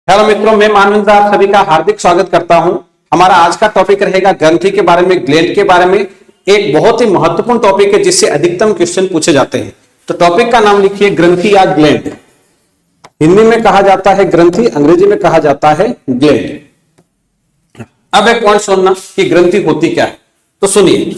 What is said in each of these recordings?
Hello मित्रों, मैं मानवेंद्र आप सभी का हार्दिक स्वागत करता हूं। हमारा आज का टॉपिक रहेगा ग्रंथि के बारे में, ग्लैंड के बारे में। एक बहुत ही महत्वपूर्ण टॉपिक है जिससे अधिकतम क्वेश्चन पूछे जाते हैं। तो टॉपिक का नाम लिखिए ग्रंथि या ग्लैंड। हिंदी में कहा जाता है ग्रंथि, अंग्रेजी में कहा जाता है ग्लैंड। अब एक पॉइंट सुनना कि ग्रंथि होती क्या है। तो सुनिए,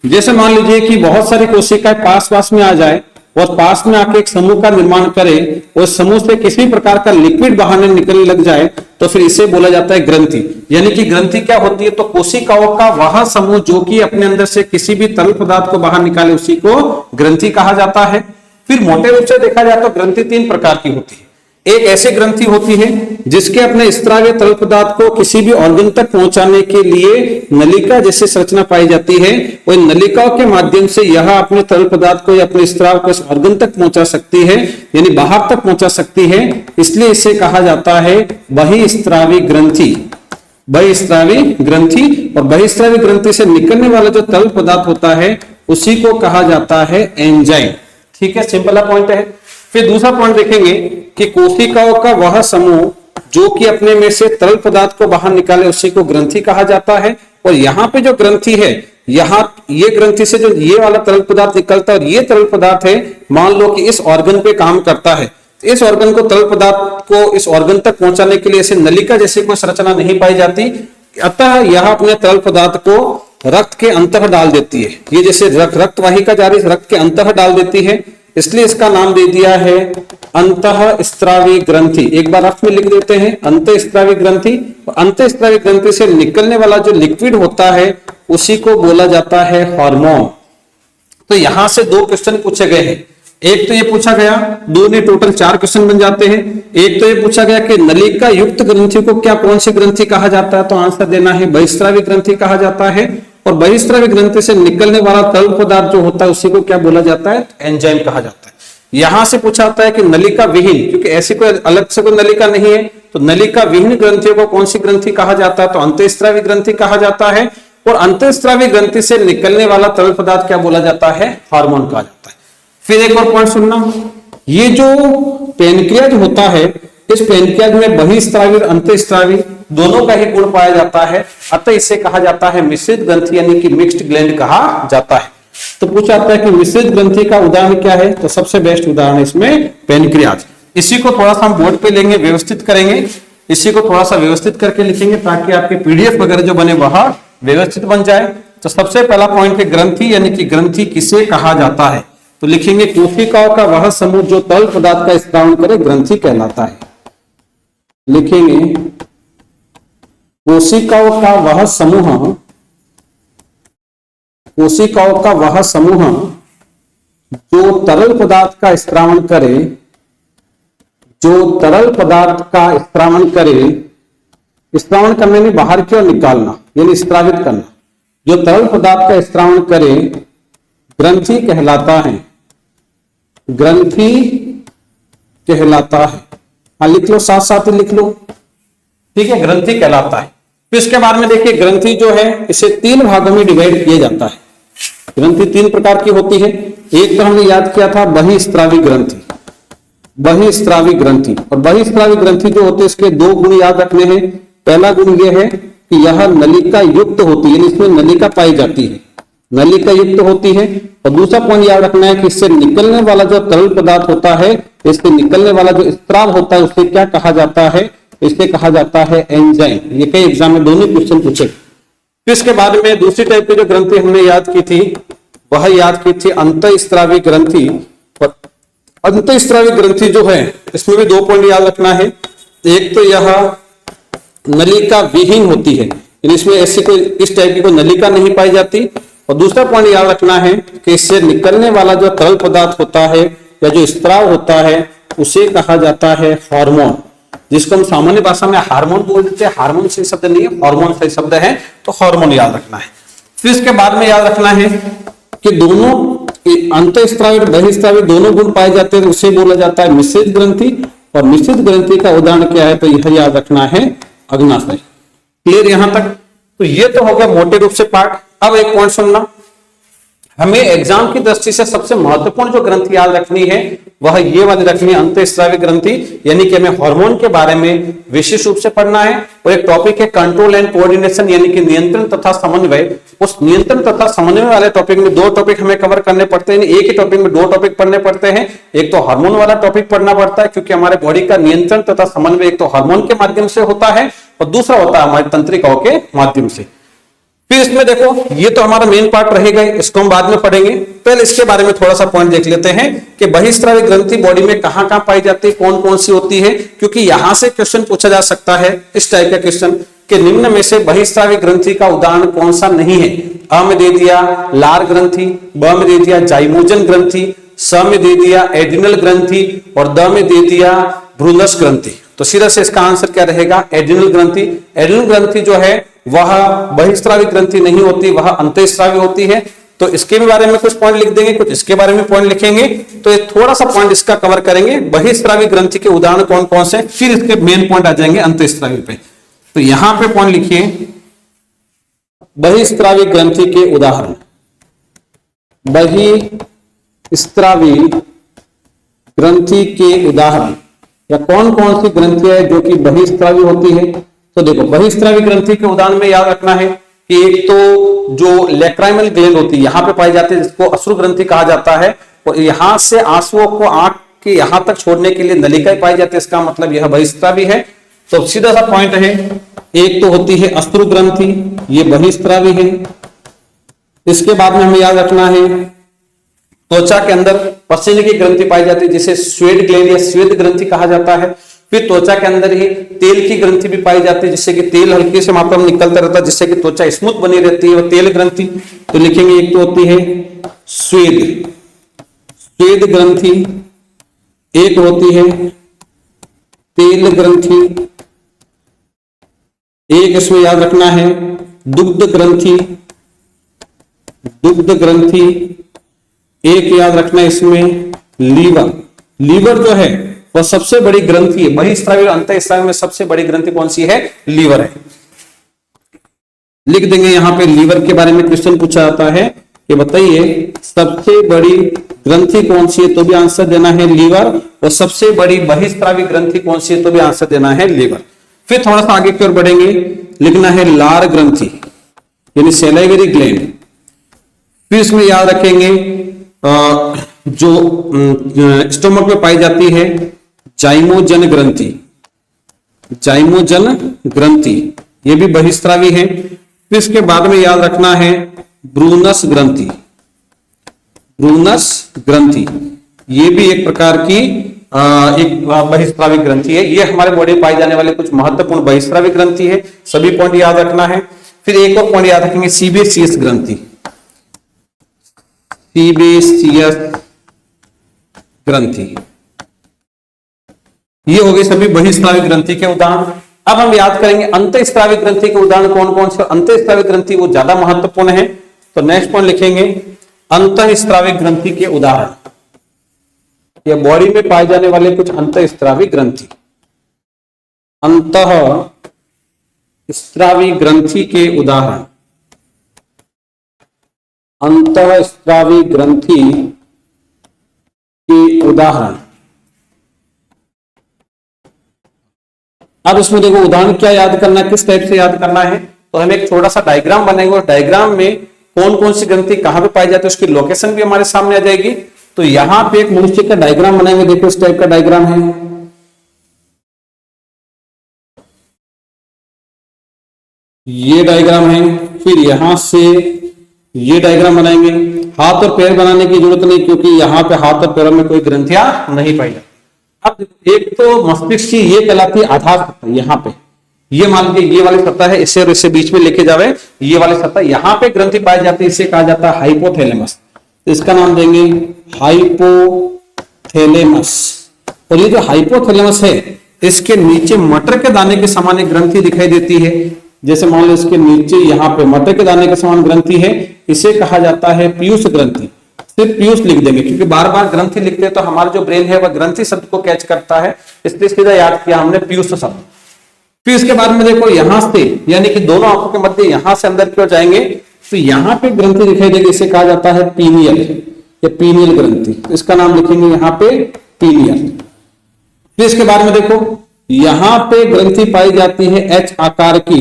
जैसे मान लीजिए कि बहुत सारी कोशिकाएं पास में आ जाए और पास में आके एक समूह का निर्माण करे और समूह से किसी प्रकार का लिक्विड बाहर निकलने लग जाए तो फिर इसे बोला जाता है ग्रंथि। यानी कि ग्रंथि क्या होती है, तो कोशिकाओं का वह समूह जो कि अपने अंदर से किसी भी तरल पदार्थ को बाहर निकाले उसी को ग्रंथि कहा जाता है। फिर मोटे रूप से देखा जाए तो ग्रंथि तीन प्रकार की होती है। एक ऐसी ग्रंथि होती है जिसके अपने स्त्राव्य तरल पदार्थ को किसी भी ऑर्गन तक पहुंचाने के लिए नलिका जैसी संरचना पाई जाती है। और नलिकाओं के माध्यम से यह अपने तरल पदार्थ को या अपने स्त्राव को ऑर्गन तक पहुंचा सकती है, यानी बाहर तक पहुंचा सकती है। इसलिए इसे कहा जाता है बहिस्त्रावी ग्रंथि। बहिस्त्रावी ग्रंथि, और बहिस्त्रावी ग्रंथि से निकलने वाला जो तरल पदार्थ होता है उसी को कहा जाता है एंजाइम। ठीक है, सिंपल पॉइंट है। फिर दूसरा पॉइंट देखेंगे कि कोशिकाओं का वह समूह जो कि अपने में से तरल पदार्थ को बाहर निकाले उसी को ग्रंथि कहा जाता है। और यहाँ पे जो ग्रंथि है, यहाँ ये ग्रंथि से जो ये वाला तरल पदार्थ निकलता है और ये तरल पदार्थ है, मान लो कि इस ऑर्गन पे काम करता है, इस ऑर्गन को तरल पदार्थ को इस ऑर्गन तक पहुंचाने के लिए ऐसे नलिका जैसी कोई संरचना नहीं पाई जाती। अतः यह अपने तरल पदार्थ को रक्त के अंतः डाल देती है। ये जैसे रक्त वाहिका जा रही है, रक्त के अंतः डाल देती है, इसलिए इसका नाम दे दिया है अंतःस्त्रावी ग्रंथि। एक बार रफ में लिख देते हैं अंतःस्त्रावी ग्रंथि। अंतःस्त्रावी ग्रंथि से निकलने वाला जो लिक्विड होता है उसी को बोला जाता है हार्मोन। तो यहां से दो क्वेश्चन पूछे गए हैं। एक तो ये पूछा गया, दो ने टोटल चार क्वेश्चन बन जाते हैं। एक तो ये पूछा गया कि नलिका युक्त ग्रंथि को क्या कौन सी ग्रंथि कहा जाता है, तो आंसर देना है बहिस्त्रावी ग्रंथि कहा जाता है। और बहिस्त्रावी ग्रंथि से निकलने वाला तरल पदार्थ जो होता है उसी को क्या बोला जाता है, एंजाइम कहा जाता है। यहां से पूछा जाता है कि नलिका विहीन, क्योंकि ऐसी कोई अलग से कोई नलिका नहीं है, तो नलिका विहीन ग्रंथियों को कौन सी ग्रंथि कहा जाता है, तो अंतःस्त्रावी ग्रंथि कहा जाता है। और अंतःस्त्रावी ग्रंथि से निकलने वाला तरल पदार्थ क्या बोला जाता है, हार्मोन कहा जाता है। फिर एक और पॉइंट सुनना, ये जो पैनक्रियाज होता है, इस पैनक्रियाज में बहिस्त्रावी और अंतःस्त्रावी दोनों का ही गुण पाया जाता है। अतः इसे कहा जाता है मिश्रित ग्रंथि, यानी कि मिक्स्ड ग्लैंड कहा जाता है। तो पूछा जाता है कि मिश्रित ग्रंथि का उदाहरण क्या है, तो सबसे बेस्ट उदाहरण है इसमें पैनक्रियाज। इसी को थोड़ा सा हम बोर्ड पे लेंगे, व्यवस्थित करेंगे, इसी को थोड़ा सा व्यवस्थित करके लिखेंगे ताकि आपके पीडीएफ वगैरह जो बने वह व्यवस्थित बन जाए। तो सबसे पहला पॉइंट है ग्रंथि, यानी कि ग्रंथि किसे कहा जाता है, तो लिखेंगे कोशिकाओं का वह समूह जो तरल पदार्थ का स्त्राव करे ग्रंथि कहलाता है। लिखेंगे कोशिकाओं का वह समूह, कोशिकाओं का वह समूह जो तरल पदार्थ का स्त्रावण करे, जो तरल पदार्थ का स्त्रावण करे, स्त्रावण करने में बाहर की ओर निकालना यानी स्त्रावित करना, जो तरल पदार्थ का स्त्रावण करे ग्रंथि कहलाता है, ग्रंथि कहलाता है। हाँ लिख लो, साथ साथ ही लिख लो, ठीक है, ग्रंथि कहलाता है। फिर इसके बाद में देखिए ग्रंथि जो है इसे तीन भागों में डिवाइड किया जाता है। ग्रंथि तीन प्रकार की होती है। एक तो हमने याद किया था बहिस्त्रावी ग्रंथि, बहिस्त्रावी ग्रंथि। और बहिस्त्रावी ग्रंथि जो होते हैं इसके दो गुण याद रखने हैं। पहला गुण यह है कि यह नलिका युक्त होती है, यानी इसमें नलिका पाई जाती है, नलिका युक्त होती है। और दूसरा पॉइंट याद रखना है कि इससे निकलने वाला जो तरल पदार्थ होता है, इससे निकलने वाला जो स्त्राव होता है उसे क्या कहा जाता है, इसे कहा जाता है एंजाइम। ये कई एग्जाम में दोनों क्वेश्चन पूछे। फिर इसके बाद में दूसरी टाइप की जो ग्रंथि हमने याद की थी वह याद की थी अंतःस्त्रावी ग्रंथि। और अंतःस्त्रावी ग्रंथि जो है इसमें भी दो पॉइंट याद रखना है। एक तो यह नलिका विहीन होती है, यानी इसमें ऐसी कोई इस टाइप की कोई नलिका नहीं पाई जाती। और दूसरा पॉइंट याद रखना है कि इससे निकलने वाला जो तरल पदार्थ होता है या जो स्त्राव होता है उसे कहा जाता है हार्मोन, जिसको हम सामान्य भाषा में हार्मोन बोल देते हैं। हार्मोन सही शब्द नहीं है, हार्मोन सही शब्द है, तो हार्मोन याद रखना है। फिर इसके बाद में याद रखना है कि दोनों अंतःस्त्रावी और बहिस्त्रावी दोनों गुण पाए जाते हैं, उसे बोला जाता है मिश्रित ग्रंथि। और मिश्रित ग्रंथि का उदाहरण क्या है, तो यह याद रखना है अग्नाशय। क्लियर यहां तक? तो ये तो हो गया मोटे रूप से पार्ट। अब एक पॉइंट सुनना, हमें एग्जाम की दृष्टि से सबसे महत्वपूर्ण जो ग्रंथि याद रखनी है वह ये वाली रखनी है, अंतःस्रावी ग्रंथि। यानी कि हमें हार्मोन के बारे में विशेष रूप से पढ़ना है। और एक टॉपिक है कंट्रोल एंड कोऑर्डिनेशन, यानी कि नियंत्रण तथा समन्वय। उस नियंत्रण तथा समन्वय वाले टॉपिक में दो टॉपिक हमें कवर करने पड़ते हैं, एक ही टॉपिक में दो टॉपिक पढ़ने पड़ते हैं। एक तो हार्मोन वाला टॉपिक पढ़ना पड़ता है क्योंकि हमारे बॉडी का नियंत्रण तथा समन्वय एक तो हार्मोन के माध्यम से होता है और दूसरा होता है हमारी तंत्रिकाओं के माध्यम से। फिर इसमें देखो ये तो हमारा मेन पार्ट रहेगा, इसको हम बाद में पढ़ेंगे। पहले इसके बारे में थोड़ा सा पॉइंट देख लेते हैं कि बहिस्रावी ग्रंथि बॉडी में कहां कहां पाई जाती है, कौन कौन सी होती है, क्योंकि यहां से क्वेश्चन पूछा जा सकता है इस टाइप का क्वेश्चन कि निम्न में से बहिस्रावी ग्रंथि का उदाहरण कौन सा नहीं है। अ में दे दिया लार ग्रंथि, ब में दे दिया जाइमोजन ग्रंथि, स में दे दिया एड्रिनल ग्रंथि और द में दे दिया ब्रूनस ग्रंथि। तो सीधा से इसका आंसर क्या रहेगा, एड्रिनल ग्रंथि। एड्रिनल ग्रंथि जो है वह बहिस्रावी ग्रंथि नहीं होती, वह अंतःस्रावी होती है। तो इसके भी बारे में कुछ पॉइंट लिख देंगे, कुछ इसके बारे में पॉइंट लिखेंगे। तो ये थोड़ा सा पॉइंट इसका कवर करेंगे, बहिस्रावी ग्रंथि के उदाहरण कौन कौन से, फिर इसके मेन पॉइंट आ जाएंगे अंतःस्रावी पे। तो यहां पे पॉइंट लिखिए बहिस्रावी ग्रंथि के उदाहरण। बहिस्रावी ग्रंथि के उदाहरण या कौन कौन सी ग्रंथियां है जो कि बहिस्रावी होती है। तो देखो बहिस्रावी ग्रंथि के उदाहरण में याद रखना है कि एक तो जो लैक्राइमल ग्लैंड होती है यहां पे पाई जाती है, जिसको अश्रु ग्रंथि कहा जाता है, और यहां से आंसुओं को आंख के यहां तक छोड़ने के लिए नलिकाएं पाई जाती है, इसका मतलब यह बहिस्रावी है। तो सीधा सा पॉइंट है, एक तो होती है अश्रु ग्रंथि, ये बहिस्रावी है। इसके बाद में हमें याद रखना है त्वचा के अंदर पसीने की ग्रंथि पाई जाती है जिसे स्वेट ग्लैंड या स्वेद ग्रंथि कहा जाता है। फिर त्वचा के अंदर ही तेल की ग्रंथि भी पाई जाती है जिससे कि तेल हल्की से मात्रा में निकलता रहता है, जिससे कि त्वचा स्मूथ बनी रहती है, वो तेल ग्रंथि। तो लिखेंगे एक तो होती है स्वेद ग्रंथि, एक होती है तेल ग्रंथि, एक इसमें याद रखना है दुग्ध ग्रंथि, एक याद रखना है इसमें लीवर जो है वह सबसे बड़ी ग्रंथि है। बहिस्रावी और अंतःस्रावी में सबसे बड़ी ग्रंथि कौन सी है, लीवर है। लिख देंगे यहां पे लीवर के बारे में क्वेश्चन पूछा जाता है कि बताइए सबसे बड़ी ग्रंथि कौन सी है, तो भी आंसर देना है लीवर, और सबसे बड़ी बहिस्रावी ग्रंथि कौन सी है, तो भी आंसर देना है लीवर। फिर थोड़ा सा आगे की ओर बढ़ेंगे, लिखना है लार ग्रंथि यानी सैलाइवरी ग्लैंड। फिर इसमें याद रखेंगे जो स्टोमक में पाई जाती है जाइमोजन ग्रंथि, ये भी बहिस्रावी है। फिर इसके बाद में याद रखना है ब्रूनस ग्रंथि, ये भी एक प्रकार की एक बहिस्रावी ग्रंथि है। ये हमारे बॉडी में पाई जाने वाले कुछ महत्वपूर्ण बहिस्रावी ग्रंथि है, सभी पॉइंट याद रखना है। फिर एक और पॉइंट याद रखेंगे सीबेसियस ग्रंथि, ये हो गई सभी बहिस्रावी ग्रंथि के उदाहरण। अब हम याद करेंगे अंतःस्रावी ग्रंथि के उदाहरण कौन कौन से। अंतःस्रावी ग्रंथि वो ज्यादा महत्वपूर्ण है, तो नेक्स्ट पॉइंट लिखेंगे अंतःस्रावी ग्रंथि के उदाहरण, ये बॉडी में पाए जाने वाले कुछ अंतःस्रावी ग्रंथि। अंतःस्रावी ग्रंथि के उदाहरण, अंतःस्रावी ग्रंथि के उदाहरण। अब इसमें देखो उदाहरण क्या याद करना है, किस टाइप से याद करना है। तो हम एक छोटा सा डायग्राम बनाएंगे और डायग्राम में कौन कौन सी ग्रंथि कहां पे पाई जाती है उसकी लोकेशन भी हमारे सामने आ जाएगी। तो यहां पे एक मनुष्य का डायग्राम बनाएंगे, देखो इस टाइप का डायग्राम है, ये डायग्राम है। फिर यहां से ये डायग्राम बनाएंगे। हाथ और पैर बनाने की जरूरत नहीं क्योंकि यहां पे हाथ और पैरों में कोई ग्रंथियां नहीं पाई जाती। अब एक तो मस्तिष्क की ये कहलाती है आधार सत्ता, यहाँ पे ये मान लीजिए ये वाली सत्ता है, इससे और इससे बीच में लेके जावे ये वाली सत्ता, यहाँ पे ग्रंथि पाई जाती है, इसे कहा जाता है हाइपोथैलेमस। तो इसका नाम देंगे हाइपोथैलेमस। और ये जो हाइपोथैलेमस है इसके नीचे मटर के दाने के समान एक ग्रंथि दिखाई देती है। जैसे मान लो इसके नीचे यहाँ पे मटर के दाने के समान ग्रंथि है, इसे कहा जाता है पीयूष ग्रंथि। सिर्फ पीयूष लिख देंगे क्योंकि बार बार ग्रंथि लिखते हैं तो हमारा जो ब्रेन है वह ग्रंथि शब्द को कैच करता है, इसलिए सीधा याद किया हमने पीयूष शब्द। फिर इसके बाद में देखो यहां से यानी कि दोनों आंखों के मध्य यहां से अंदर की ओर जाएंगे, तो यहाँ पे ग्रंथि दिखाई देगी, इसे कहा जाता है पीनियल या पीनियल ग्रंथि। इसका नाम लिखेंगे यहाँ पे पीनियल। फिर इसके बाद में देखो यहाँ पे ग्रंथि पाई जाती है एच आकार की।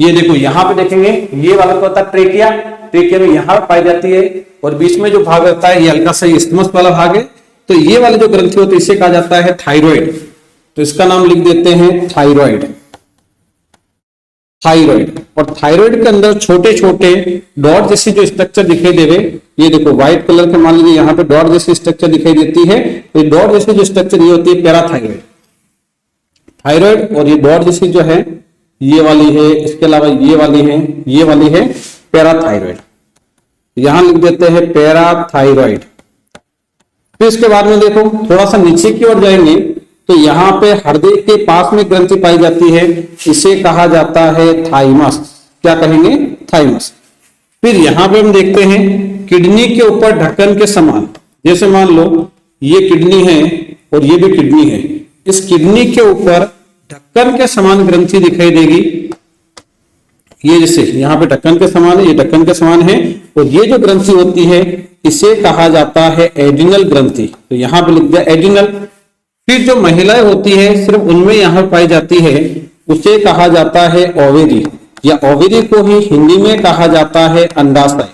ये देखो यहाँ पे देखेंगे, ये वाला तो होता है ट्रेकिया, ट्रेकिया में यहाँ पाई जाती है, और बीच में जो भाग रहता है ये हल्का सा इस्थमस वाला भाग है। तो ये वाली जो ग्रंथि होती है इसे कहा जाता है थायराइड। तो इसका नाम लिख देते हैं थायराइड। थायराइड, और थायराइड के अंदर छोटे छोटे डॉट जैसी जो स्ट्रक्चर दिखाई देवे, ये देखो व्हाइट कलर के, मान लीजिए यहाँ पे डॉट जैसी स्ट्रक्चर दिखाई देती है, तो डॉट जैसी जो स्ट्रक्चर ये होती है पैराथायराइड। थायराइड और ये डॉट जैसी जो है ये वाली है, इसके अलावा ये वाली है, ये वाली है पैराथायराइड। यहां लिख देते हैं पैराथायराइड। फिर इसके बाद में देखो थोड़ा सा नीचे की ओर जाएंगे तो यहाँ पे हृदय के पास में ग्रंथि पाई जाती है, इसे कहा जाता है थाइमस। क्या कहेंगे? थाइमस। फिर यहाँ पे हम देखते हैं किडनी के ऊपर ढक्कन के समान, जैसे मान लो ये किडनी है और ये भी किडनी है, इस किडनी के ऊपर ढक्कन के समान ग्रंथि दिखाई देगी। ये जैसे यहाँ पे ढक्कन के समान है, ये ढक्कन के समान है, और ये जो ग्रंथि होती है इसे कहा जाता है एडिनल ग्रंथि। तो यहाँ पे लिख दिया एडिनल। फिर जो महिलाएं होती है सिर्फ उनमें यहाँ पाई जाती है, उसे कहा जाता है ओवेरी, या ओवेरी को ही हिंदी में कहा जाता है अंडाशय।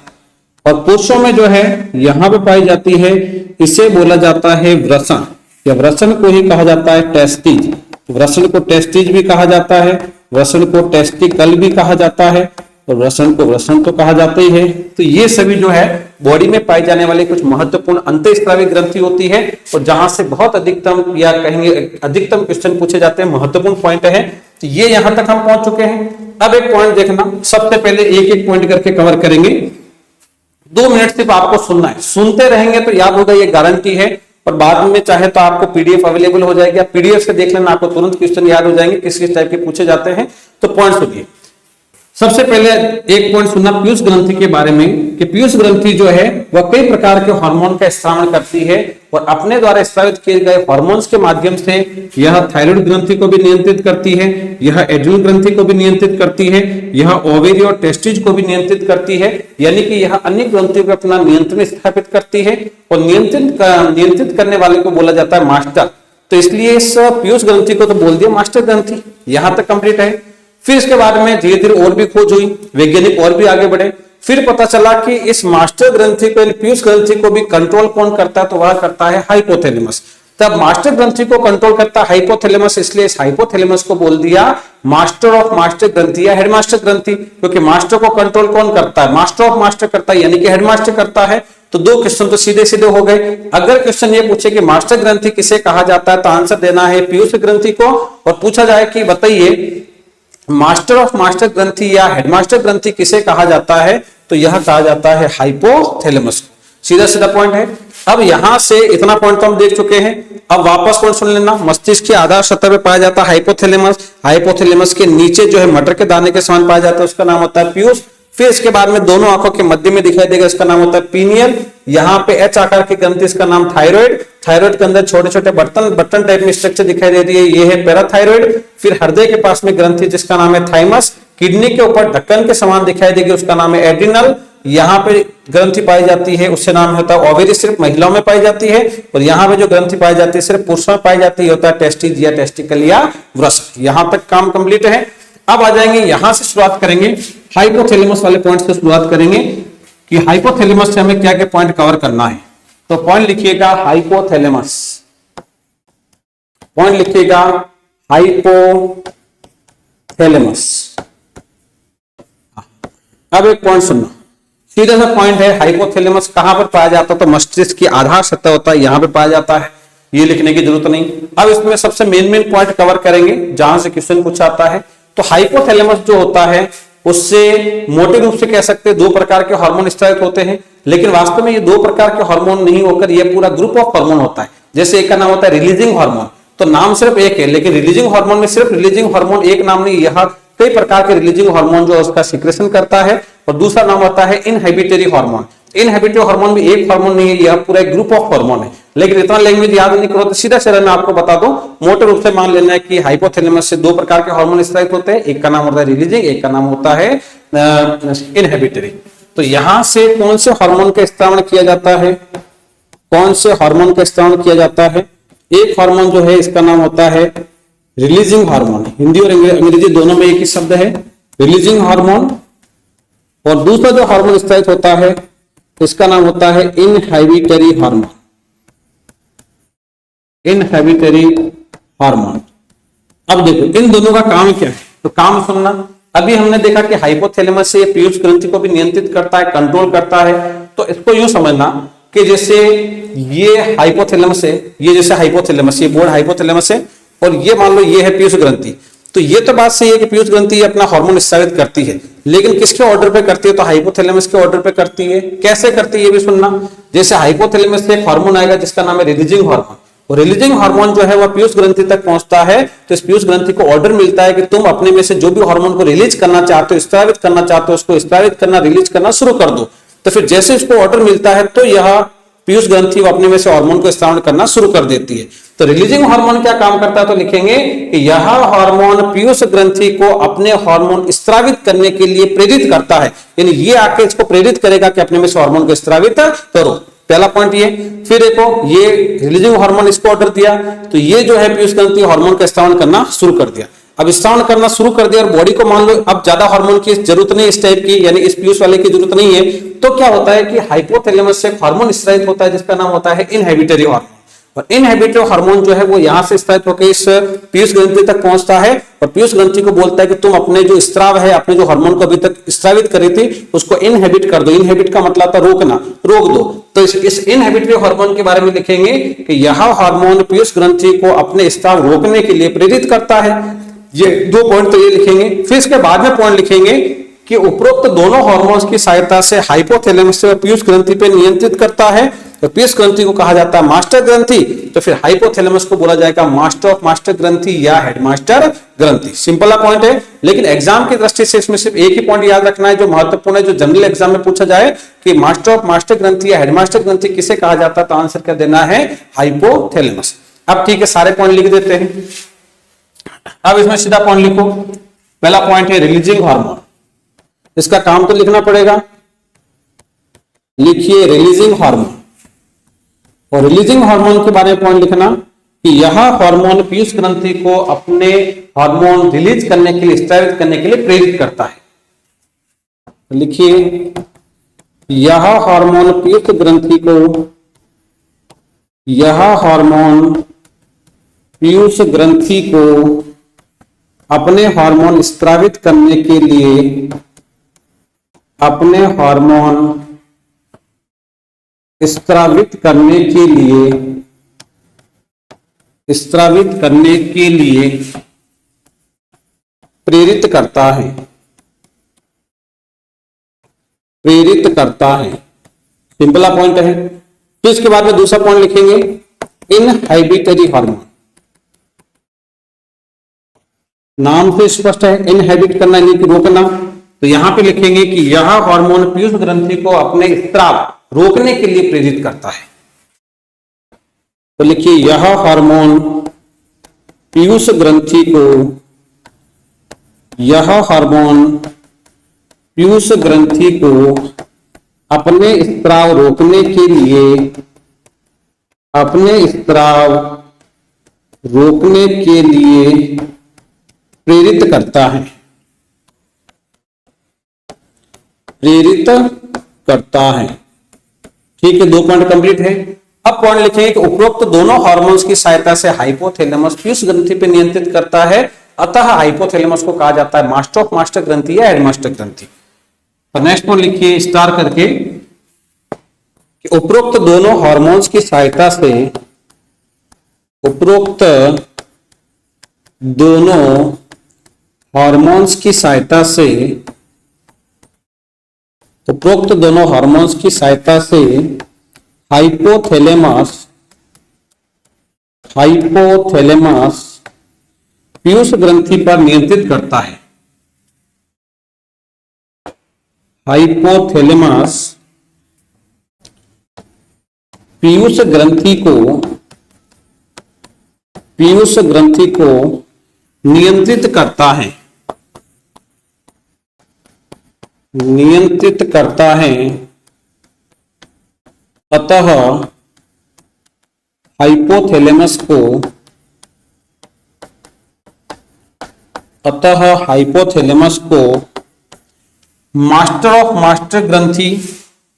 और पुरुषों में जो है यहाँ पे पाई जाती है, इसे बोला जाता है वृषण, या वृषण को ही कहा जाता है टेस्टिज। वृषण को टेस्टिज भी कहा जाता है, वृषण को टेस्टिकल भी कहा जाता है, और वृषण को वृषण तो कहा जाता ही है। तो ये सभी जो है बॉडी में पाई जाने वाली कुछ महत्वपूर्ण अंतःस्रावी ग्रंथि होती है, और जहां से बहुत अधिकतम या कहेंगे अधिकतम क्वेश्चन पूछे जाते हैं, महत्वपूर्ण पॉइंट है। तो ये यहां तक हम पहुंच चुके हैं। अब एक पॉइंट देखना, सबसे पहले एक एक पॉइंट करके कवर करेंगे। 2 मिनट सिर्फ आपको सुनना है, सुनते रहेंगे तो याद होगा, ये गारंटी है। और बाद में चाहे तो आपको पीडीएफ अवेलेबल हो जाएगी, आप पीडीएफ से देख लेना, आपको तुरंत क्वेश्चन याद हो जाएंगे किस किस टाइप के पूछे जाते हैं। तो पॉइंट सुनिए। सबसे पहले एक पॉइंट सुनना पीयूष ग्रंथि के बारे में, कि पीयूष ग्रंथि जो है वह कई प्रकार के हार्मोन का स्रावन करती है, और अपने द्वारा स्रावित किए गए हार्मोन्स के माध्यम से यह थायराइड ग्रंथि को भी नियंत्रित करती है, यह एड्रिनल ग्रंथि को भी नियंत्रित करती है, यह ओवेरी और टेस्टिज को भी नियंत्रित करती है, यानी कि यह अन्य ग्रंथियों पर अपना नियंत्रण स्थापित करती है, और नियंत्रित करने वाले को बोला जाता है मास्टर। तो इसलिए इस पीयूष ग्रंथि को तो बोल दिया मास्टर ग्रंथि। यहां तक कंप्लीट है। फिर इसके बाद में धीरे धीरे और भी खोज हुई, वैज्ञानिक और भी आगे बढ़े। फिर पता चला कि इस मास्टर ग्रंथि को, पीयूष ग्रंथि को भी कंट्रोल कौन करता है? तो वह करता है हाइपोथैलेमस। तब मास्टर ग्रंथि को कंट्रोल करता है हाइपोथैलेमस, इसलिए इस हाइपोथैलेमस को बोल दिया मास्टर ऑफ मास्टर ग्रंथि या हेडमास्टर ग्रंथि, क्योंकि मास्टर को कंट्रोल कौन करता है? मास्टर ऑफ मास्टर करता है, यानी कि हेडमास्टर करता है। तो 2 क्वेश्चन तो सीधे सीधे हो गए। अगर क्वेश्चन ये पूछे कि मास्टर ग्रंथि किसे कहा जाता है, तो आंसर देना है पीयूष ग्रंथि को। और पूछा जाए कि बताइए मास्टर ऑफ मास्टर ग्रंथि या हेडमास्टर ग्रंथि किसे कहा जाता है, तो यह कहा जाता है हाइपोथैलेमस। सीधा सीधा पॉइंट है। अब यहां से इतना पॉइंट तो हम देख चुके हैं। अब वापस पॉइंट सुन लेना। मस्तिष्क की आधार सतह पे पाया जाता है हाइपोथैलेमस। हाइपोथैलेमस के नीचे जो है मटर के दाने के समान पाया जाता है, उसका नाम होता है पीयूष। फिर इसके बाद में दोनों आंखों के मध्य में दिखाई देगा, इसका नाम होता है पीनियल। यहाँ पे एच आकार की ग्रंथि, इसका नाम थायराइड। थायराइड के अंदर छोटे छोटे बटन टाइप में स्ट्रक्चर दिखाई दे रही है, ये है पैराथायराइड। फिर हृदय के पास में ग्रंथि जिसका नाम है थाइमस। किडनी के ऊपर ढक्कन के समान दिखाई देगी, उसका नाम है एड्रिनल। यहाँ पे ग्रंथि पाई जाती है, उससे नाम होता है ओवेरी, सिर्फ महिलाओं में पाई जाती है। और यहाँ पे जो ग्रंथि पाई जाती है सिर्फ पुरुषों में पाई जाती है, होता है टेस्टिज या टेस्टिकल या वृषण। यहाँ तक काम कंप्लीट है। अब आ जाएंगे, यहां से शुरुआत करेंगे हाइपोथैलेमस वाले पॉइंट से शुरुआत करेंगे कि हाइपोथैलेमस से हमें क्या क्या पॉइंट कवर करना है। तो पॉइंट लिखिएगा हाइपोथैलेमस, पॉइंट लिखिएगा हाइपोथैलेमस। अब एक पॉइंट सुनना, सीधा सा पॉइंट है, हाइपोथैलेमस कहां पर पाया जाता है? तो मस्तिष्क की आधार सतह होता है, यहां पे पाया जाता है, ये लिखने की जरूरत नहीं। अब इसमें सबसे मेन पॉइंट कवर करेंगे जहां से क्वेश्चन पूछा आता है। तो हाइपोथैलेमस जो होता है उससे मोटे रूप से कह सकते हैं 2 प्रकार के हार्मोन स्रावित होते हैं, लेकिन वास्तव में ये 2 प्रकार के हार्मोन नहीं होकर ये पूरा ग्रुप ऑफ हार्मोन होता है। जैसे एक का नाम होता है रिलीजिंग हार्मोन, तो नाम सिर्फ एक है, लेकिन रिलीजिंग हार्मोन में सिर्फ रिलीजिंग हार्मोन एक नाम नहीं, यह कई प्रकार के रिलीजिंग हार्मोन जो उसका सीक्रेशन करता है। और दूसरा नाम होता है इनहिबिटरी हार्मोन। इनहिबिटरी हार्मोन भी एक हार्मोन नहीं है, यह पूरा एक ग्रुप ऑफ हार्मोन है। लेकिन इतना लैंग्वेज याद नहीं करो तो सीधा सीधा मैं आपको बता दूं, मोटे रूप से मान लेना है कि हाइपोथैलेमस से 2 प्रकार के हार्मोन स्रावित होते हैं, एक का नाम होता है रिलीजिंग, एक का नाम होता है इनहिबिटरी। तो यहां से कौन से हार्मोन का स्त्रावण किया जाता है, कौन से हार्मोन का स्त्रावण किया जाता है? एक हार्मोन जो है इसका नाम होता है रिलीजिंग हार्मोन, हिंदी और अंग्रेजी दोनों में एक ही शब्द है, रिलीजिंग हार्मोन। और दूसरा जो हार्मोन स्त्रावित होता है इसका नाम होता है इनहिबिटरी हार्मोन, इनहिबिटरी हार्मोन। अब देखो इन दोनों का काम क्या है, तो काम सुनना। अभी हमने देखा कि हाइपोथैलेमस से पीयूष ग्रंथि को भी नियंत्रित करता है, कंट्रोल करता है। तो इसको यूं समझना कि जैसे ये हाइपोथैलेमस है, ये जैसे हाइपोथैलेमस, ये बोर्ड हाइपोथैलेमस है और ये मान लो ये है पीयूष ग्रंथि। तो ये तो बात सही है कि पीयूष ग्रंथि अपना हार्मोन स्रावित करती है, लेकिन किसके ऑर्डर पे करती है? तो हाइपोथैलेमस के ऑर्डर पे करती है। कैसे करती है ये भी सुनना। जैसे हाइपोथैलेमस से एक हार्मोन आएगा जिसका नाम है रिलीजिंग हार्मोन, और रिलीजिंग हार्मोन जो है वह पीयूष ग्रंथि तक पहुंचता है। तो इस पीयूष ग्रंथि को ऑर्डर मिलता है कि तुम अपने में से जो भी हार्मोन को रिलीज करना चाहते हो, स्रावित करना चाहते हो, उसको स्रावित करना, रिलीज करना शुरू कर दो। तो फिर जैसे इसको ऑर्डर मिलता है तो यह पीयूष ग्रंथि अपने में से हार्मोन को स्रावित करना शुरू कर देती है। तो रिलीजिंग हार्मोन क्या काम करता है? तो लिखेंगे कि यह हार्मोन पीयूष ग्रंथि को अपने हार्मोन स्रावित करने के लिए प्रेरित करता है, यानी ये आके इसको प्रेरित करेगा कि अपने में से हार्मोन को स्रावित करो। पहला पॉइंट ये। फिर देखो ये रिलीजिंग हार्मोन इसको ऑर्डर दिया, तो ये जो है पीयूष ग्रंथि हार्मोन का स्रावन करना शुरू कर दिया। अब स्रावन करना शुरू कर दिया और बॉडी को मान लो अब ज्यादा हार्मोन की जरूरत नहीं, इस टाइप की यानी इस पीयूष वाले की जरूरत नहीं है। तो क्या होता है कि हाइपोथैलेमस से हार्मोन स्रावित होता है जिसका नाम होता है इनहिबिटरी हार्मोन। और इनहिबिटरी हार्मोन जो है वो यहां से स्रावित होकर इस पीयूष ग्रंथि तक पहुंचता है और पीयूष ग्रंथि को बोलता है कि तुम अपने जो स्राव है, अपने जो हार्मोन को अभी तक स्रावित करी थी उसको इनहिबिट कर दो। इनहिबिट का मतलब था रोकना, रोक दो। तो इस इनहिबिटरी हार्मोन के बारे में लिखेंगे कि यह हार्मोन पीयूष ग्रंथि को अपने स्राव रोकने के लिए प्रेरित करता है। ये दो पॉइंट तो ये लिखेंगे। फिर इसके बाद में पॉइंट लिखेंगे कि उपरोक्त दोनों हार्मोन्स की सहायता से हाइपोथैलेमस से पीयूष ग्रंथि पे नियंत्रित करता है। तो पीयूष ग्रंथि को कहा जाता है मास्टर ग्रंथि, तो फिर हाइपोथैलेमस को बोला जाएगा मास्टर ऑफ मास्टर ग्रंथि या हेडमास्टर ग्रंथि। सिंपल पॉइंट है, लेकिन एग्जाम की दृष्टि से इसमें सिर्फ एक ही पॉइंट याद रखना है जो महत्वपूर्ण है, जो जनरल एग्जाम में पूछा जाए कि मास्टर ऑफ मास्टर ग्रंथि या हेडमास्टर ग्रंथि किसे कहा जाता है, तो आंसर क्या देना है? हाइपोथैलेमस। अब ठीक है, सारे पॉइंट लिख देते हैं। अब इसमें सीधा पॉइंट लिखो। पहला पॉइंट है रिलीजिंग हार्मोन, इसका काम तो लिखना पड़ेगा। लिखिए रिलीजिंग हार्मोन, और रिलीजिंग हार्मोन के बारे में पॉइंट लिखना कि यह हार्मोन पीयूष ग्रंथि को अपने हार्मोन रिलीज करने के लिए, स्रावित करने के लिए प्रेरित करता है। लिखिए यह हार्मोन पीयूष ग्रंथि को, यह हार्मोन पीयूष ग्रंथि को अपने हार्मोन स्रावित करने के लिए, अपने हार्मोन स्रावित करने के लिए, स्रावित करने के लिए प्रेरित करता है, प्रेरित करता है। सिंपल पॉइंट है। तो इसके बाद में दूसरा पॉइंट लिखेंगे इनहिबिटरी हार्मोन। नाम से स्पष्ट है, इनहिबिट करना यानी कि रोकना। तो यहां पे लिखेंगे कि यह हार्मोन पीयूष ग्रंथि को अपने स्राव रोकने के लिए प्रेरित करता है। तो लिखिए यह हार्मोन पीयूष ग्रंथि को, यह हार्मोन पीयूष ग्रंथि को अपने स्राव रोकने के लिए, अपने स्राव रोकने के लिए प्रेरित करता है, प्रेरित करता है। ठीक है, दो पॉइंट कंप्लीट है। अब पॉइंट लिखेंगे कि उपरोक्त दोनों हार्मोन्स की सहायता से हाइपोथैलेमस पीयूष ग्रंथि पे नियंत्रित करता है, अतः हाइपोथैलेमस को कहा जाता है मास्टर ऑफ मास्टर ग्रंथि या हेडमास्टर ग्रंथि। तो नेक्स्ट पॉइंट लिखिए स्टार करके कि उपरोक्त दोनों हार्मोन्स की सहायता से, उपरोक्त दोनों हार्मोन्स की सहायता से, उपरोक्त दोनों हार्मोन्स की सहायता से हाइपोथैलेमस, हाइपोथैलेमस पीयूष ग्रंथि पर नियंत्रित करता है। हाइपोथैलेमस पीयूष ग्रंथि को, पीयूष ग्रंथि को नियंत्रित करता है, नियंत्रित करता है, अतः हाइपोथैलेमस को मास्टर ऑफ मास्टर ग्रंथि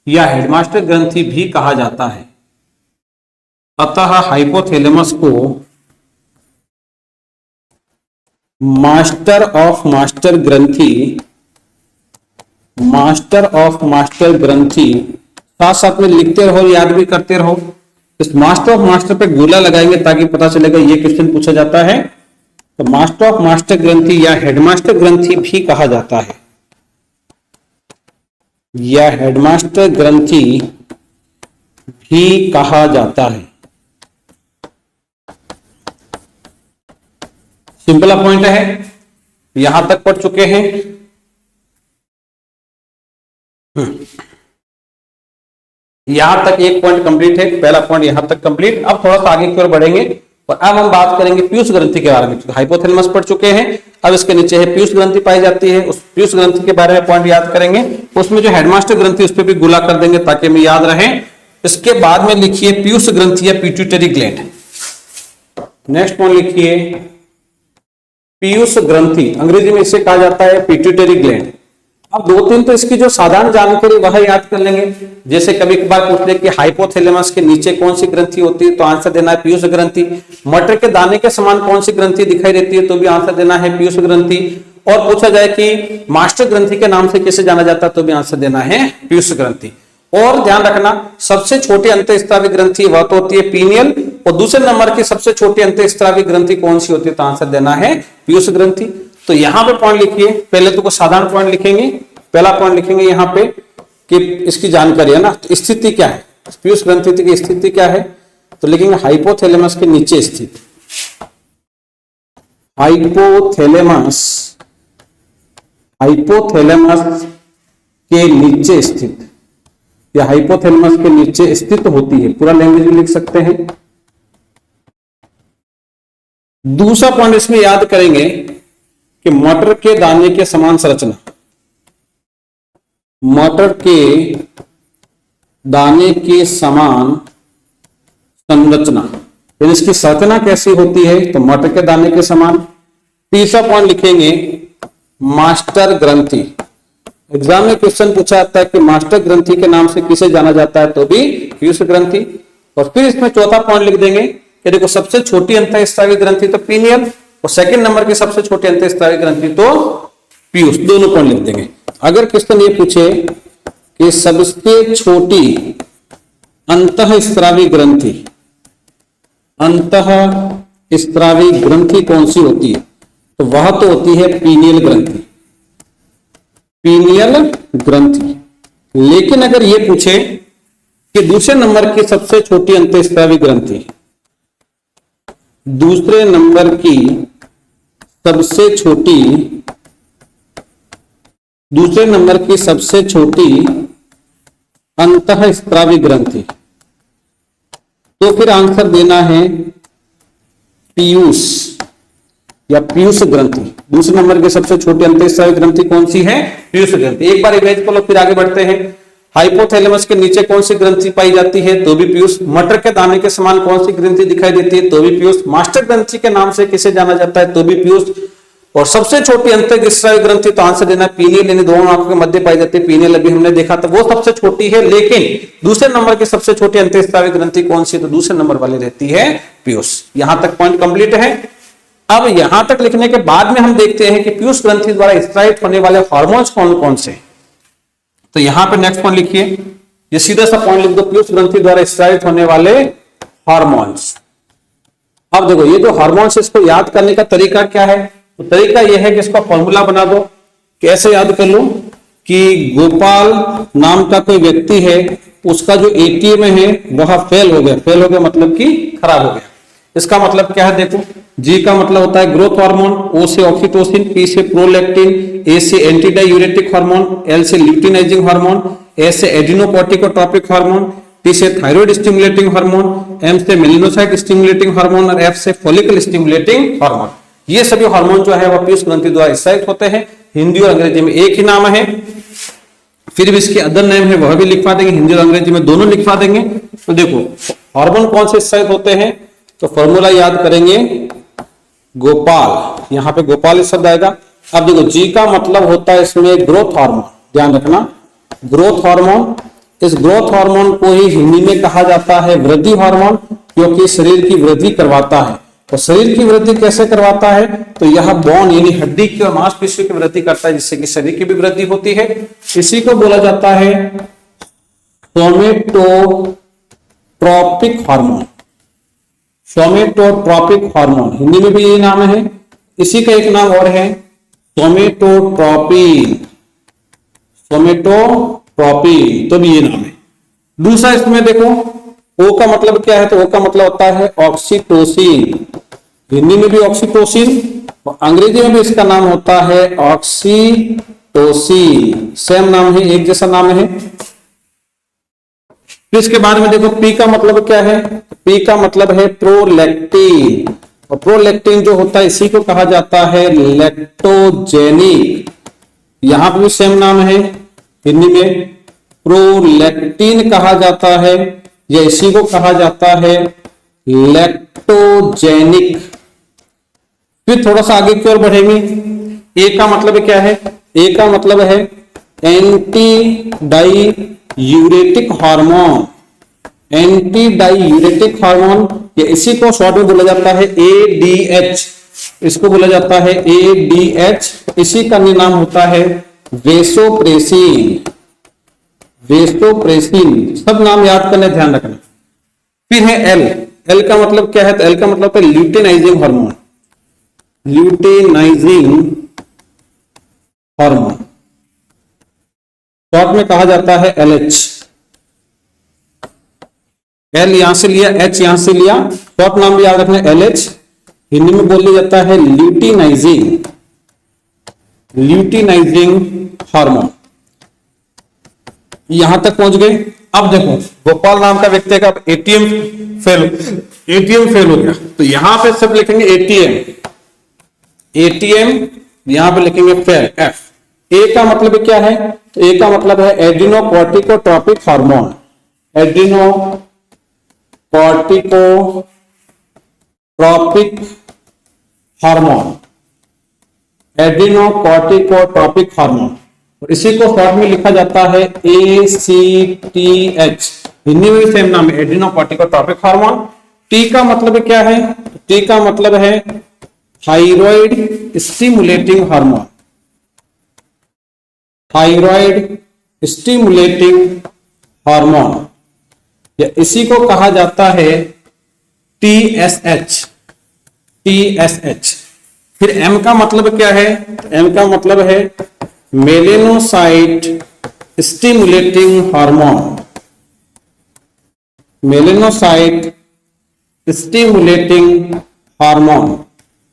या हेडमास्टर ग्रंथि भी कहा जाता है। अतः हाइपोथैलेमस को मास्टर ऑफ मास्टर ग्रंथि साथ साथ में लिखते रहो, याद भी करते रहो। इस मास्टर ऑफ मास्टर पे गोला लगाएंगे ताकि पता चलेगा ये क्वेश्चन पूछा जाता है। तो मास्टर ऑफ मास्टर ग्रंथि या हेडमास्टर ग्रंथि भी कहा जाता है, या हेडमास्टर ग्रंथि भी कहा जाता है। सिंपल पॉइंट है, यहां तक पढ़ चुके हैं। यहां तक एक पॉइंट कंप्लीट है, पहला पॉइंट यहां तक कंप्लीट। अब थोड़ा सा आगे की ओर बढ़ेंगे और अब हम बात करेंगे पीयूष ग्रंथि के बारे में। हाइपोथैलेमस पढ़ चुके हैं, अब इसके नीचे है पीयूष ग्रंथि पाई जाती है। उस पीयूष ग्रंथि के बारे में पॉइंट याद करेंगे, उसमें जो हेडमास्टर ग्रंथि उस पर भी गोला कर देंगे ताकि हमें याद रहे। इसके बाद में लिखिए पीयूष ग्रंथि या पिट्यूटरी ग्लैंड। नेक्स्ट पॉइंट लिखिए पीयूष ग्रंथि, अंग्रेजी में इसे कहा जाता है पिट्यूटरी ग्लैंड। अब दो तीन तो इसकी जो साधारण जानकारी वह याद कर लेंगे। जैसे कभी कभार पूछ ले कि हाइपोथैलेमस के नीचे कौन सी ग्रंथि होती है, तो आंसर देना है पीयूष ग्रंथि। मटर के दाने के समान कौन सी ग्रंथि दिखाई देती है, तो भी आंसर देना है पीयूष ग्रंथि। और पूछा जाए कि मास्टर ग्रंथि के नाम से किसे जाना जाता है, तो भी आंसर देना है पीयूष ग्रंथि। और ध्यान रखना, सबसे छोटी अंतःस्रावी ग्रंथि वह तो होती है पीनियल, और दूसरे नंबर की सबसे छोटी अंतःस्रावी ग्रंथि कौन सी होती है, तो आंसर देना है पीयूष ग्रंथि। तो यहां पे पॉइंट लिखिए, पहले तो कुछ साधारण पॉइंट लिखेंगे। पहला पॉइंट लिखेंगे यहां पे कि इसकी जानकारी है ना, तो स्थिति क्या है, पीयूष ग्रंथि की स्थिति क्या है, तो लिखेंगे हाइपोथैलेमस के नीचे स्थित। हाइपोथैलेमस के नीचे स्थित या हाइपोथैलेमस के नीचे स्थित होती है, पूरा लैंग्वेज में लिख सकते हैं। दूसरा पॉइंट इसमें याद करेंगे कि मटर के दाने के समान संरचना, मटर के दाने के समान संरचना, इसकी संरचना कैसी होती है, तो मटर के दाने के समान। तीसरा पॉइंट लिखेंगे मास्टर ग्रंथि। एग्जाम में क्वेश्चन पूछा जाता है कि मास्टर ग्रंथि के नाम से किसे जाना जाता है, तो भी पीयूष ग्रंथि। और फिर इसमें चौथा पॉइंट लिख देंगे कि देखो सबसे छोटी अंतःस्रावी ग्रंथि तो पीनियल, और सेकंड नंबर की सबसे छोटी अंतःस्रावी ग्रंथि तो पीयूष, दोनों पॉइंट लिख देंगे। अगर क्वेश्चन ये पूछे कि सबसे छोटी अंतःस्रावी ग्रंथि कौन सी होती है, तो वह तो होती है पीनियल ग्रंथि। लेकिन अगर ये पूछे कि दूसरे नंबर की सबसे छोटी अंतःस्रावी ग्रंथि, दूसरे नंबर की सबसे छोटी अंतःस्रावी ग्रंथि, तो फिर आंसर देना है पीयूष या पीयूष ग्रंथि। दूसरे नंबर की सबसे छोटी अंतःस्रावी ग्रंथि कौन सी है, पीयूष ग्रंथि। एक बार इमेज को लो, फिर आगे बढ़ते हैं। हाइपोथैलेमस के नीचे कौन सी ग्रंथि पाई जाती है, तो भी पीयूष। मटर के दाने के समान कौन सी ग्रंथि दिखाई देती है, तो भी पीयूष। मास्टर ग्रंथि के नाम से किसे जाना जाता है, तो भी पीयूष। और सबसे छोटी अंतःस्रावी ग्रंथि, तो आंसर देना पीनियल, यानी दोनों आंखों के मध्य पाई जाती है पीनियल। अभी हमने देखा था वो सबसे छोटी है, लेकिन दूसरे नंबर की सबसे छोटी अंतःस्रावी ग्रंथि कौन सी, तो दूसरे नंबर वाली रहती है पीयूष। यहां तक पॉइंट कंप्लीट है। अब यहां तक लिखने के बाद में हम देखते हैं कि पीयूष ग्रंथि द्वारा स्रावित होने वाले हार्मोन्स कौन कौन से। तो यहां पे नेक्स्ट पॉइंट लिखिए, ये सीधा सा पॉइंट लिख दो, पीयूष ग्रंथि द्वारा स्रावित होने वाले हार्मोन्स। अब देखो ये जो हार्मोन्स, इसको याद करने का तरीका क्या है, तो तरीका यह है कि इसका फॉर्मूला बना दो। कैसे याद कर लो कि गोपाल नाम का कोई व्यक्ति है, उसका जो एटीएम है वह फेल हो गया मतलब कि खराब हो गया। इसका मतलब क्या है, देखो जी का मतलब होता है ग्रोथ हार्मोन, ओ से ऑक्सीटोसिन, पी से प्रोलैक्टिन, ए से एंटी डायूरेटिक हार्मोन, एल से ल्यूटिनाइजिंग हार्मोन, ए से एडिनोकोर्टिकोट्रोपिक हार्मोन, टी से थायराइड स्टिमुलेटिंग हार्मोन, एम से मेलिनोसाइट स्टिमुलेटिंग हार्मोन और एफ से फॉलिकल स्टिमुलेटिंग हार्मोन। ये सभी हार्मोन जो है वह पीयूष ग्रंथि द्वारा स्रावित होते हैं। हिंदी और अंग्रेजी में एक ही नाम है। फिर भी इसके अदर नेम है वह भी लिखवा देंगे, हिंदी और अंग्रेजी में दोनों लिखवा देंगे। तो देखो हार्मोन कौन से स्रावित होते हैं, तो फॉर्मूला याद करेंगे गोपाल, यहाँ पे गोपाल शब्द आएगा। अब देखो जी का मतलब होता है इसमें ग्रोथ हार्मोन, ध्यान रखना ग्रोथ हार्मोन। इस ग्रोथ हार्मोन को ही हिंदी में कहा जाता है वृद्धि हार्मोन, क्योंकि शरीर की वृद्धि करवाता है। तो शरीर की वृद्धि कैसे करवाता है, तो यह बोन यानी हड्डी की और मांसपेशियों की वृद्धि करता है, जिससे कि शरीर की भी वृद्धि होती है। इसी को बोला जाता है सोमेटोट्रॉपिक हार्मोन, सोमेटोट्रॉपिक हार्मोन हिंदी में भी ये नाम है। इसी का एक नाम और है सोमेटोट्रॉपिन, सोमेटोट्रॉपिन तो भी ये नाम है। दूसरा इसमें देखो ओ का मतलब क्या है, तो ओ का मतलब होता है ऑक्सीटोसिन, हिंदी में भी ऑक्सीटोसिन और अंग्रेजी में भी इसका नाम होता है ऑक्सीटोसिन, सेम नाम है, एक जैसा नाम है। फिर इसके बाद में देखो पी का मतलब क्या है, पी का मतलब है प्रोलैक्टिन, और प्रोलैक्टिन जो होता है इसी को कहा जाता है लैक्टोजेनिक, यहां पर भी सेम नाम है, हिंदी में प्रोलैक्टिन कहा जाता है या इसी को कहा जाता है लैक्टोजेनिक। फिर थोड़ा सा आगे की ओर बढ़ेंगे, ए का मतलब क्या है, ए का मतलब है anti diuretic hormone, anti diuretic hormone या इसी को शॉर्ट में बोला जाता है एडीएच, इसको बोला जाता है एडीएच। इसी का नाम होता है वेसोप्रेसिन, वेसोप्रेसिन, सब नाम याद करने ध्यान रखना। फिर है एल, एल का मतलब क्या है, तो एल का मतलब है luteinising hormone, luteinising hormone short में कहा जाता है एलएच, एल यहां से लिया एच यहां से लिया, शॉर्ट नाम भी याद रखना एलएच, हिंदी में बोल दिया जाता है ल्यूटेनाइजिंग, ल्यूटेनाइजिंग हार्मोन। यहां तक पहुंच गए। अब देखो गोपाल नाम का व्यक्ति का एटीएम फेल हो गया, तो यहां पे सब लिखेंगे एटीएम, एटीएम यहां पे लिखेंगे फेल एफ। ए का मतलब क्या है, तो ए का मतलब है adrenocorticotropic hormone, adrenocorticotropic hormone, adrenocorticotropic hormone, और इसी को शॉर्ट में लिखा जाता है ACTH, हिंदी में भी सेम नाम है एड्रीनोकॉर्टिकोट्रॉपिक हार्मोन। टी का मतलब क्या है, टी का मतलब है thyroid stimulating hormone, thyroid stimulating hormone या इसी को कहा जाता है TSH, TSH। फिर एम का मतलब क्या है, एम का मतलब है melanocyte stimulating hormone, melanocyte stimulating hormone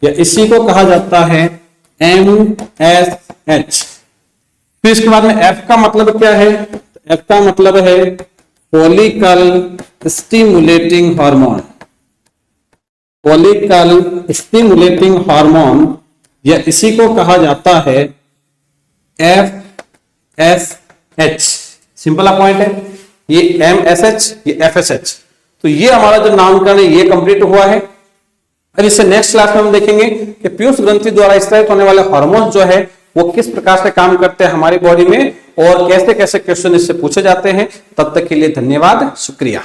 या इसी को कहा जाता है MSH। फिर इसके बाद में एफ का मतलब क्या है, एफ का मतलब है follicle stimulating hormone, follicle stimulating hormone या इसी को कहा जाता है FSH। सिंपल पॉइंट है, ये MSH ये FSH। तो ये हमारा जो नामकरण है ये कंप्लीट हुआ है। अब इससे नेक्स्ट क्लास में हम देखेंगे कि पीयूष ग्रंथि द्वारा स्रावित होने वाले हार्मोन जो है वो किस प्रकार से काम करते हैं हमारी बॉडी में और कैसे कैसे क्वेश्चन इससे पूछे जाते हैं। तब तक के लिए धन्यवाद, शुक्रिया।